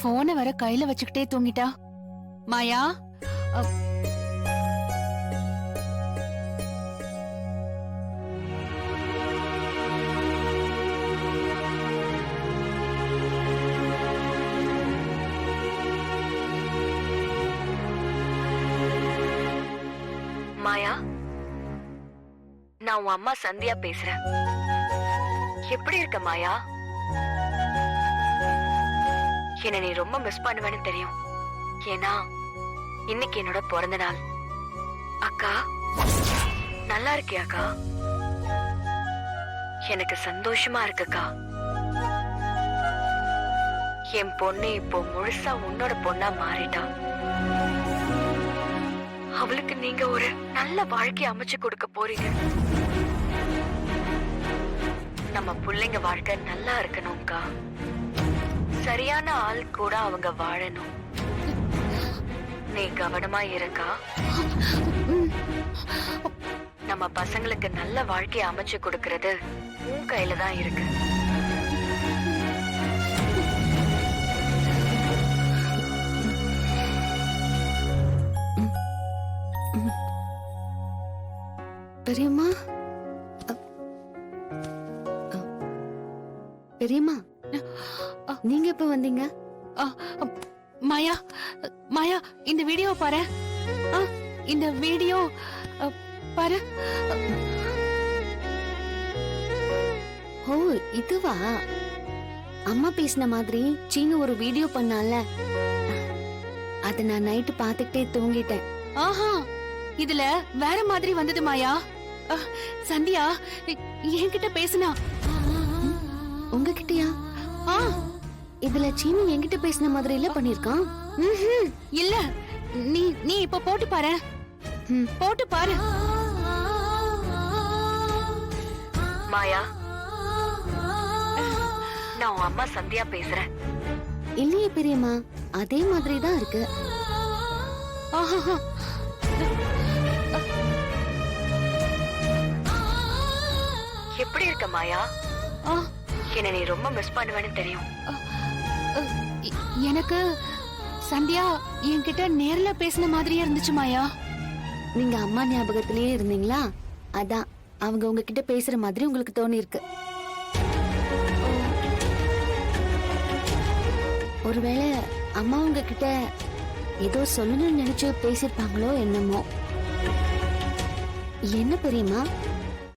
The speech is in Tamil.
போனை வர கையில வச்சுக்கிட்டே தூங்கிட்டா. மாயா, மாயா, நான் உன் அம்மா சந்தியா பேசுறேன். எப்படி இருக்க மாயா? என்ன நீ ரொம்ப மிஸ் பண்ணுவேன்னு தெரியும். ஏன்னா இன்னைக்கு என்னோட பிறந்த நாள். அக்கா, நல்லா இருக்கியாக்கா? எனக்கு சந்தோஷமா இருக்குக்கா. என் பொண்ணு இப்போ முழுசா உன்னோட பொண்ணா மாறிட்டா. அவளுக்கு நீங்க ஒரு நல்ல வாழ்க்கை அமைச்சு கொடுக்க போறீங்க. நம்ம பிள்ளைங்க வாழ்க்கை நல்லா இருக்கணும்க்கா. சரியான ஆள் கூட அவங்க வாழணும். நீ கவனமா இருக்கா. நம்ம பசங்களுக்கு நல்ல வாழ்க்கையை அமைச்சு கொடுக்கறது உன் கையில தான் இருக்கு. பெரியம்மா, பெரியம்மா, நீங்க எப்ப வந்தீங்க? மாயா, மாயா, இந்த வீடியோ பாரு. இந்த வீடியோ பாரு. ஓ, இதுவா? அம்மா பேசின மாதிரி சீனு ஒரு வீடியோ பண்ணால, அத நான் நைட்டு பாத்துக்கிட்டே தூங்கிட்டேன். ஆஹா, இதுல வேற மாதிரி வந்தது மாயா. சந்தியா என்கிட்ட பேசுனா. உங்ககிட்டயா? இதுல சீனு என்கிட்ட பேசின மாதிரி இல்ல பண்ணிருக்கான். இல்ல, நீ நீ இப்ப போட்டு பாரு. போட்டு பாரு. மாயா, நான் உன் அம்மா சந்தியா பேசுறேன். இல்லையே பெரியம்மா, அதே மாதிரி தான் இருக்கு. எப்படி இருக்க மாயா? என்ன நீ ரொம்ப மிஸ் பண்ணுவேன்னு தெரியும். எனக்கு சந்தியா என்கிட்ட நேர்ல பேசின மாதிரியே இருந்துச்சு மாயா. நீங்க அம்மா ஞாபகத்திலேயே இருந்தீங்களா? அதான் அவங்க உங்ககிட்ட பேசுற மாதிரி உங்களுக்கு தோணி இருக்கு. ஒருவேளை அம்மா உங்ககிட்ட ஏதோ சொல்லணும்னு நினைச்சு பேசிருப்பாங்களோ என்னமோ. என்ன பெரியம்மா,